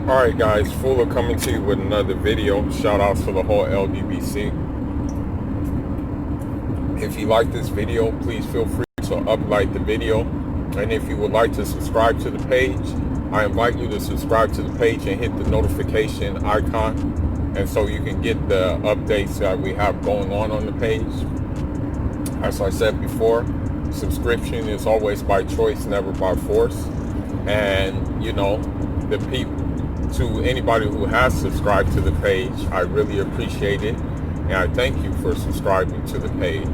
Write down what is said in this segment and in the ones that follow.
Alright guys, Fuller coming to you with another video. Shout outs to the whole LDBC. If you like this video, please feel free to uplight the video. And if you would like to subscribe to the page, I invite you to subscribe to the page and hit the notification icon. And so you can get the updates that we have going on the page. As I said before, subscription is always by choice, never by force. And you know, to anybody who has subscribed to the page, I really appreciate it, and I thank you for subscribing to the page.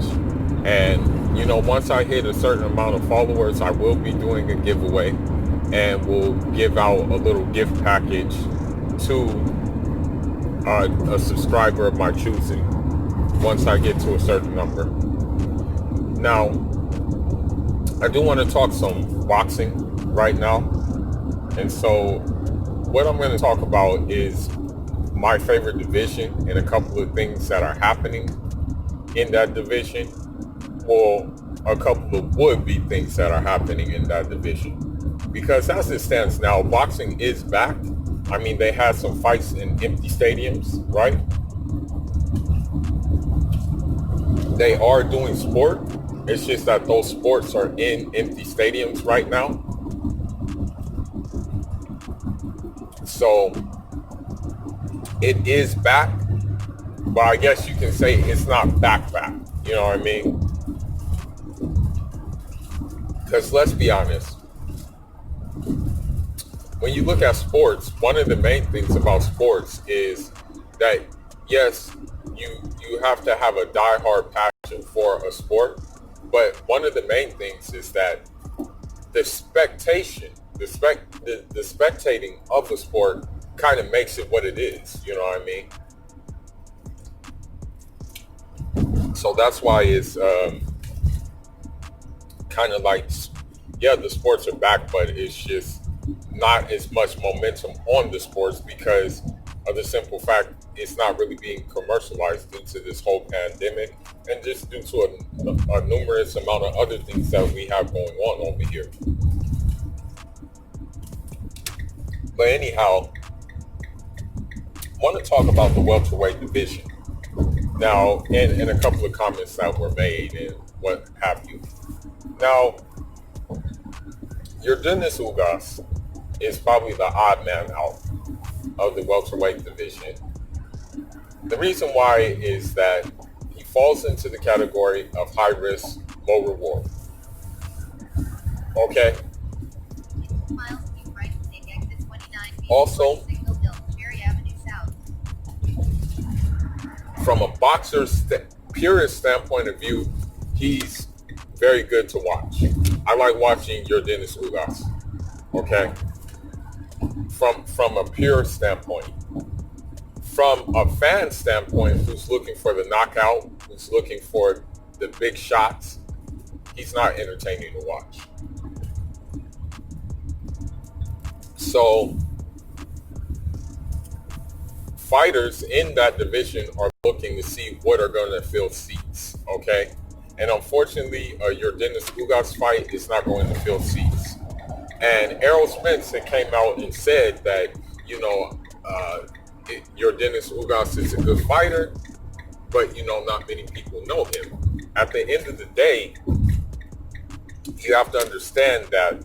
And you know, once I hit a certain amount of followers, I will be doing a giveaway, and we'll give out a little gift package to a subscriber of my choosing once I get to a certain number. Now, I do want to talk some boxing right now, and so what I'm going to talk about is my favorite division and a couple of things that are happening in that division. Well, a couple of would-be things that are happening in that division. Because as it stands now, boxing is back. I mean, they had some fights in empty stadiums, right? They are doing sport. It's just that those sports are in empty stadiums right now. So it is back, but I guess you can say it's not back. You know what I mean? Because let's be honest, when you look at sports, one of the main things about sports is that yes, you have to have a diehard passion for a sport, but one of the main things is that the spectating of the sport kind of makes it what it is, you know what I mean? So that's why it's kind of like, yeah, the sports are back, but it's just not as much momentum on the sports because of the simple fact it's not really being commercialized due to this whole pandemic and just due to a numerous amount of other things that we have going on over here. But anyhow, I want to talk about the welterweight division now, and a couple of comments that were made and what have you. Now, your Dennis Ugas is probably the odd man out of the welterweight division. The reason why is that he falls into the category of high risk, low reward. Okay. Also, from a boxer's purist standpoint of view, he's very good to watch. I like watching your Dennis Ugas. Okay. From a pure standpoint. From a fan standpoint, who's looking for the knockout, who's looking for the big shots, he's not entertaining to watch. So fighters in that division are looking to see what are going to fill seats, okay? And unfortunately, your Dennis Ugas fight is not going to fill seats. And Errol Spence came out and said that, you know, your Dennis Ugas is a good fighter, but, you know, not many people know him. At the end of the day, you have to understand that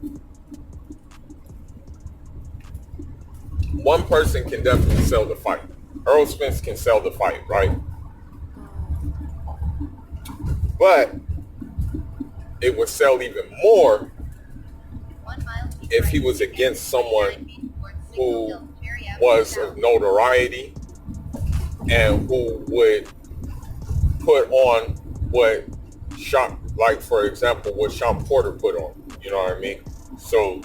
one person can definitely sell the fight. Errol Spence can sell the fight, right? But it would sell even more if he was against someone who was of notoriety and who would put on what like for example, what Sean Porter put on. You know what I mean? So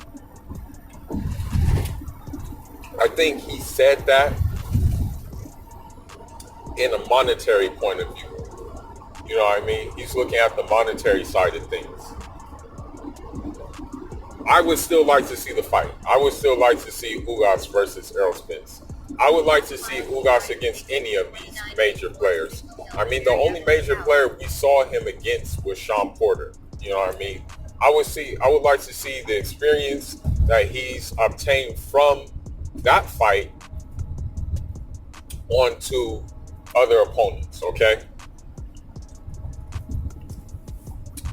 I think he said that in a monetary point of view. You know what I mean? He's looking at the monetary side of things. I would still like to see the fight. I would still like to see Ugas versus Errol Spence. I would like to see Ugas against any of these major players. I mean, the only major player we saw him against was Sean Porter. You know what I mean? I would like to see the experience that he's obtained from that fight onto other opponents, okay?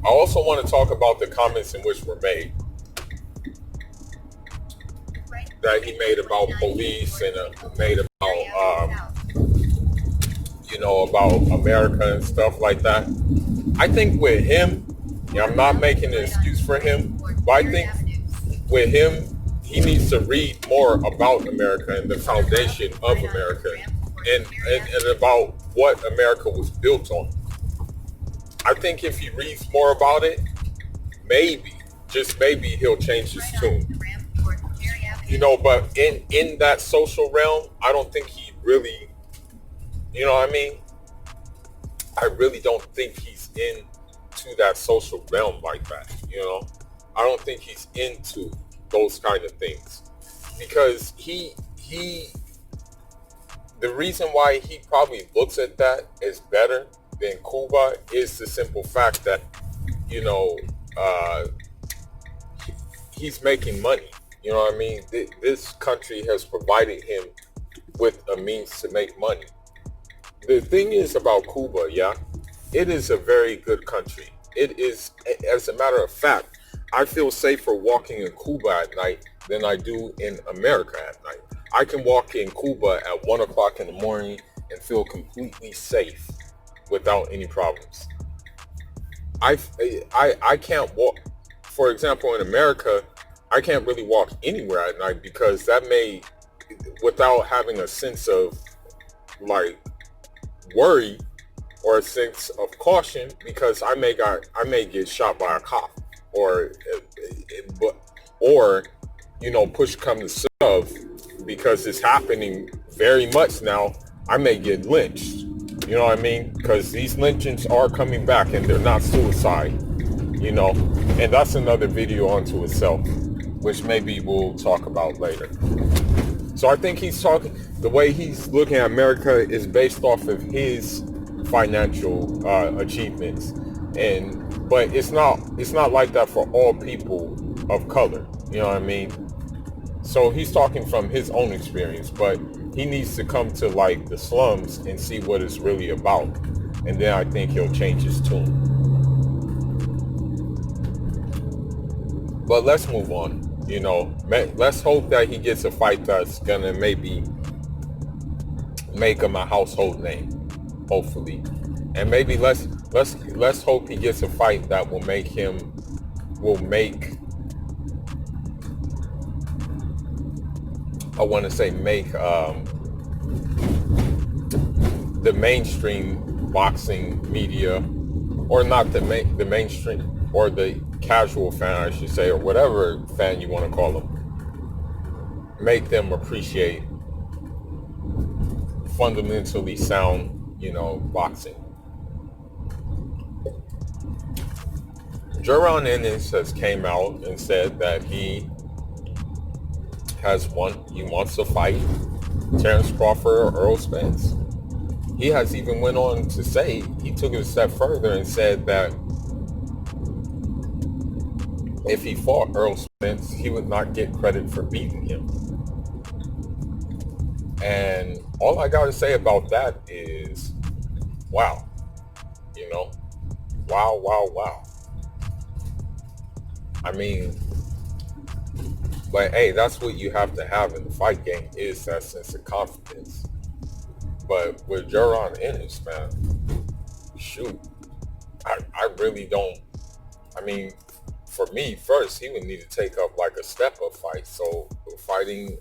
I also want to talk about the comments in which were made that he made about police and made about, about America and stuff like that. I think with him, I'm not making an excuse for him, but I think with him, he needs to read more about America and the foundation of America and about what America was built on. I think if he reads more about it, maybe, just maybe, he'll change his tune. But in that social realm, I don't think he really, you know what I mean? I really don't think he's into that social realm like that, I don't think he's into those kind of things. Because the reason why he probably looks at that as better than Cuba is the simple fact that, he's making money. You know what I mean? This country has provided him with a means to make money. The thing is about Cuba, it is a very good country. It is, as a matter of fact, I feel safer walking in Cuba at night than I do in America at night. I can walk in Cuba at 1 o'clock in the morning and feel completely safe without any problems. I can't walk, for example, in America, I can't really walk anywhere at night because that may, without having a sense of like worry or a sense of caution, because I may get shot by a cop or push come to shove, because it's happening very much now, I may get lynched. You know what I mean? Because these lynchings are coming back and they're not suicide, and that's another video unto itself, which maybe we'll talk about later. So I think the way he's looking at America is based off of his financial achievements, but it's not like that for all people of color. You know what I mean? So he's talking from his own experience, but he needs to come to like the slums and see what it's really about, and then I think he'll change his tune. But let's move on. Let's hope that he gets a fight that's gonna maybe make him a household name, hopefully, and maybe let's hope he gets a fight that will make the mainstream boxing media, or not the mainstream, or the casual fan, I should say, or whatever fan you want to call them, make them appreciate fundamentally sound, boxing. Jaron Ennis has came out and said that he wants to fight Terrence Crawford or Earl Spence. He has even went on to say, he took it a step further and said that if he fought Earl Spence, he would not get credit for beating him. And all I got to say about that is, wow. Wow. I mean, but hey, that's what you have to have in the fight game, is that sense of confidence. But with Jaron Ennis, man, shoot, I really don't. I mean, for me, first, he would need to take up like a step-up fight. So fighting,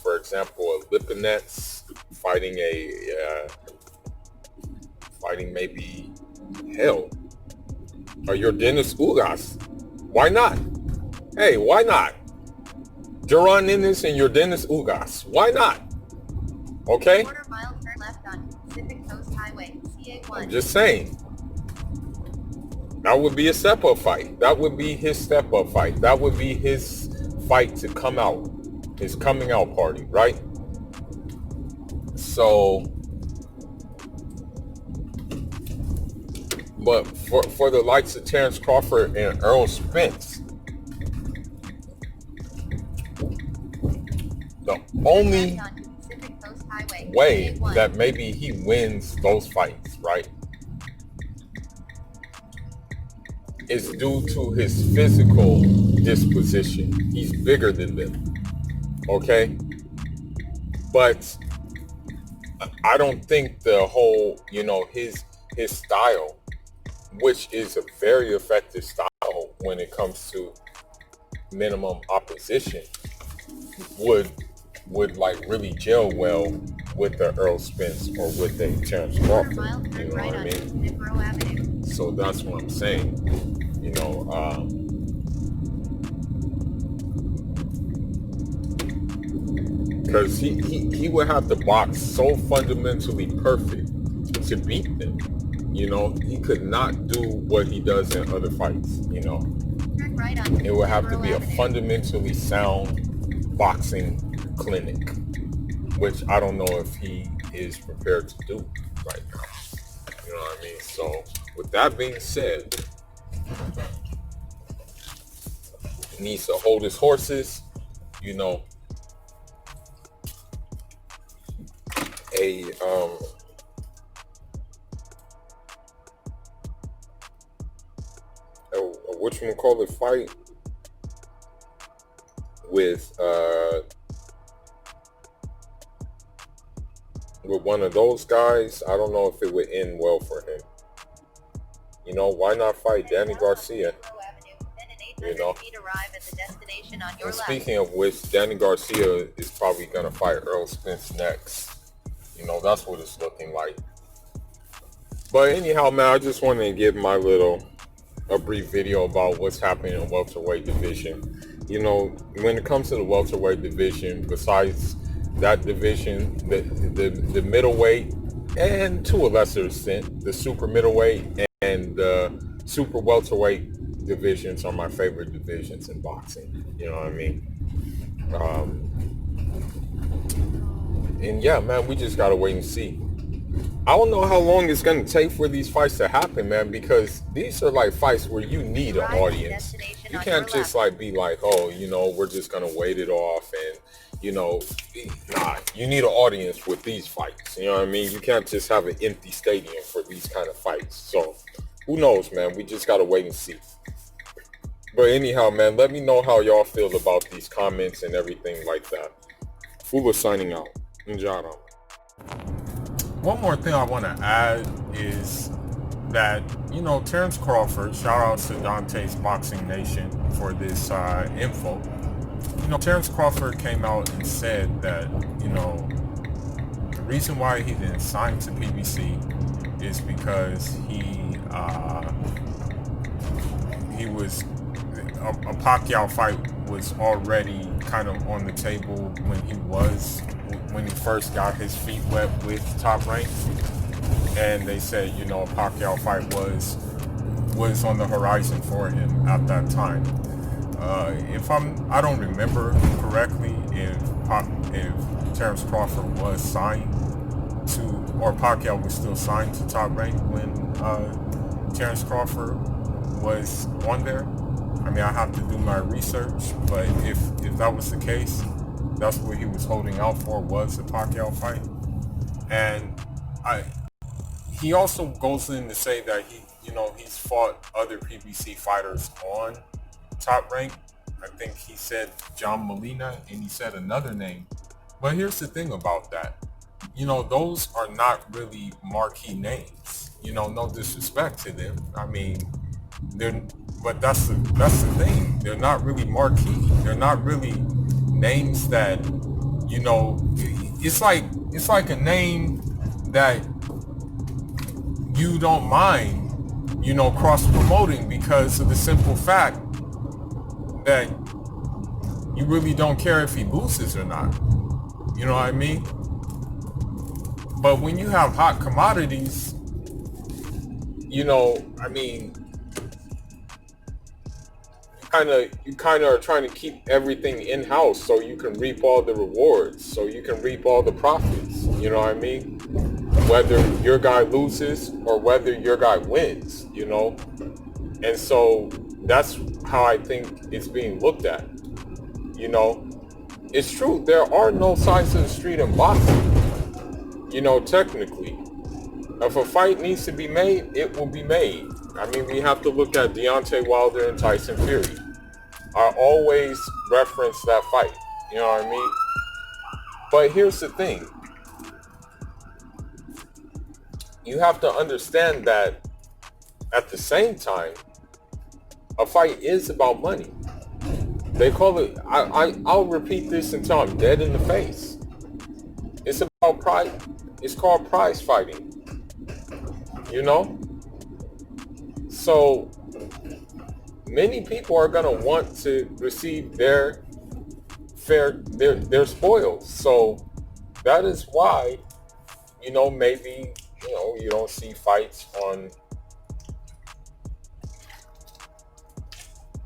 for example, a Lipinets, fighting maybe, hell, or your Dennis Ugas. Why not? Hey, why not? Jaron Ennis and your Dennis Ugas. Why not? Okay? Quarter mile turn left on Pacific Coast Highway, CA1. I'm just saying. That would be a step-up fight. That would be his step-up fight. That would be his fight to come out. His coming out party, right? So, but for the likes of Terrence Crawford and Earl Spence, The only on Pacific Coast Highway, way CA1. that maybe he wins those fights, right, is due to his physical disposition. He's bigger than them, okay? But I don't think the whole, his style, which is a very effective style when it comes to minimum opposition, would like really gel well with the Earl Spence or with the Terrence Crawford. You know what I mean? So that's what I'm saying. Because he would have to box so fundamentally perfect to beat them. He could not do what he does in other fights. It would have to be a fundamentally sound boxing clinic, which I don't know if he is prepared to do right now. You know what I mean? So with that being said, he needs to hold his horses, a whatchamacallit fight with one of those guys. I don't know if it would end well for him. Why not fight Danny Garcia? And speaking of which, Danny Garcia is probably gonna fight Earl Spence next. That's what it's looking like. But anyhow, man, I just wanted to give a brief video about what's happening in the welterweight division. When it comes to the welterweight division, besides that division, the middleweight, and to a lesser extent, the super middleweight and the super welterweight divisions are my favorite divisions in boxing. You know what I mean? And yeah, man, we just gotta wait and see. I don't know how long it's gonna take for these fights to happen, man, because these are like fights where you need an audience. You can't just like be like, oh, we're just gonna wait it off, and nah, you need an audience with these fights. You know what I mean? You can't just have an empty stadium for these kind of fights. So who knows, man? We just gotta wait and see. But anyhow, man, let me know how y'all feel about these comments and everything like that. Fula signing out. Njara. One more thing I want to add is that, Terrence Crawford, shout out to Dante's Boxing Nation for this info. Terrence Crawford came out and said that, the reason why he didn't sign to PBC is because he was, a Pacquiao fight was already kind of on the table when he first got his feet wet with Top Rank, and they said, a Pacquiao fight was on the horizon for him at that time. I don't remember correctly if Terrence Crawford was signed to, or Pacquiao was still signed to Top Rank when Terrence Crawford was on there. I mean, I have to do my research, but if that was the case, that's what he was holding out for, was the Pacquiao fight. And he also goes in to say that he's fought other PBC fighters on Top Rank. I think he said John Molina, and he said another name. But here's the thing about that. Those are not really marquee names. No disrespect to them. I mean, but that's the thing. They're not really marquee. They're not really names that, it's like a name that you don't mind, cross promoting, because of the simple fact that you really don't care if he loses or not. You know what I mean? But when you have hot commodities, I mean, you kind of are trying to keep everything in-house so you can reap all the rewards, so you can reap all the profits. You know what I mean? Whether your guy loses or whether your guy wins, And so that's how I think it's being looked at, it's true, there are no signs of the street in boxing. Technically, if a fight needs to be made, it will be made. I mean, we have to look at Deontay Wilder and Tyson Fury. I always reference that fight. You know what I mean? But here's the thing. You have to understand that at the same time, a fight is about money. They call it, I'll repeat this until I'm dead in the face. It's about pride. It's called prize fighting. So many people are going to want to receive their spoils. So that is why, maybe, you don't see fights on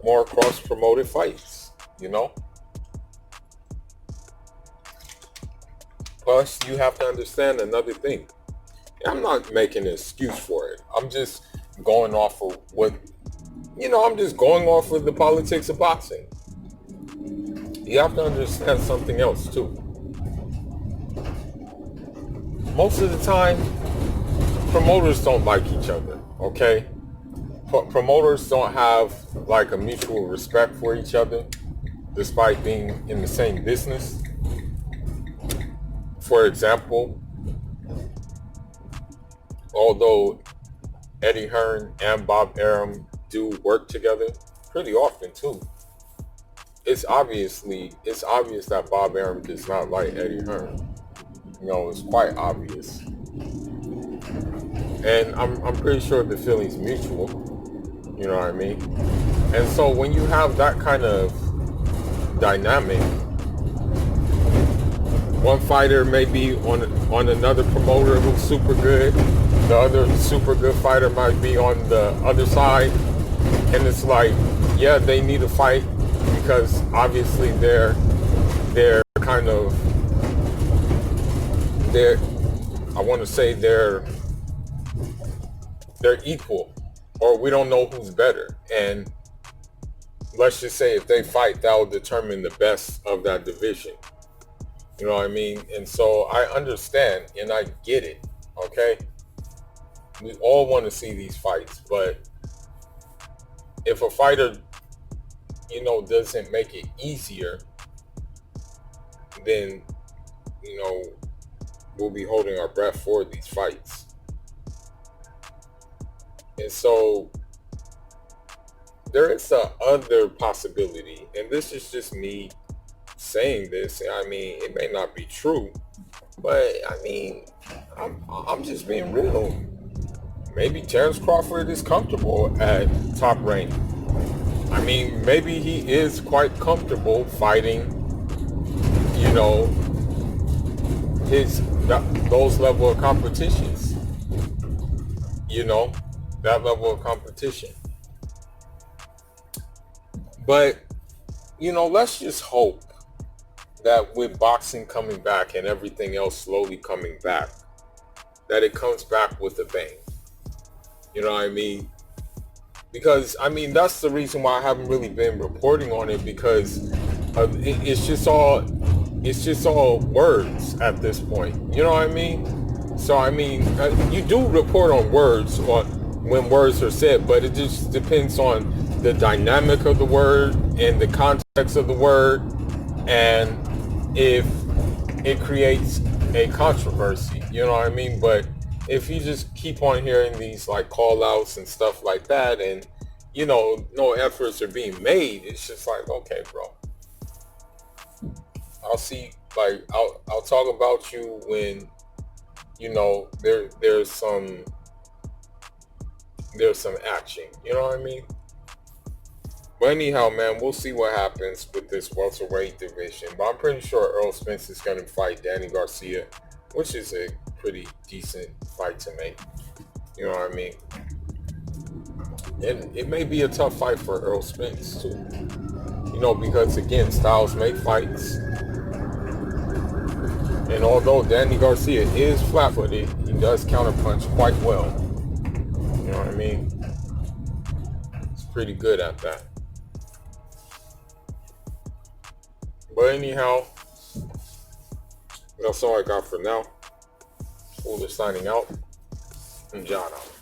more cross-promoted fights, Plus, you have to understand another thing. I'm not making an excuse for it. I'm just going off of the politics of boxing. You have to understand something else too. Most of the time, promoters don't like each other, okay? Promoters don't have like a mutual respect for each other, despite being in the same business. For example, although Eddie Hearn and Bob Arum do work together pretty often too, it's obvious that Bob Arum does not like Eddie Hearn. It's quite obvious. And I'm pretty sure the feeling's mutual. You know what I mean? And so when you have that kind of dynamic, one fighter may be on another promoter who's super good. The other super good fighter might be on the other side. And it's like, yeah, they need a fight because obviously they're equal, or we don't know who's better. And let's just say if they fight, that will determine the best of that division. You know what I mean? And so I understand and I get it, okay? We all want to see these fights, but if a fighter, doesn't make it easier, then, we'll be holding our breath for these fights. And so there is the other possibility, and this is just me saying this. I mean, it may not be true, but I mean, I'm just being real. Maybe Terence Crawford is comfortable at top rank. I mean, maybe he is quite comfortable fighting, those level of competitions. That level of competition. But, let's just hope that with boxing coming back and everything else slowly coming back, that it comes back with a bang. You know what I mean? Because, that's the reason why I haven't really been reporting on it, because it's just all words at this point. You know what I mean? So, you do report on words or when words are said, but it just depends on the dynamic of the word and the context of the word, and if it creates a controversy. You know what I mean? But if you just keep on hearing these like call outs and stuff like that, and no efforts are being made, it's just like, okay, bro, I'll see, like, I'll talk about you when there's some action. You know what I mean? But anyhow, man, we'll see what happens with this welterweight division. But I'm pretty sure Earl Spence is going to fight Danny Garcia, which is a pretty decent fight to make. You know what I mean? And it may be a tough fight for Earl Spence too. Because again, styles make fights. And although Danny Garcia is flat-footed, he does counterpunch quite well. You know what I mean? He's pretty good at that. But anyhow, That's all I got for now. School is signing out. And John out.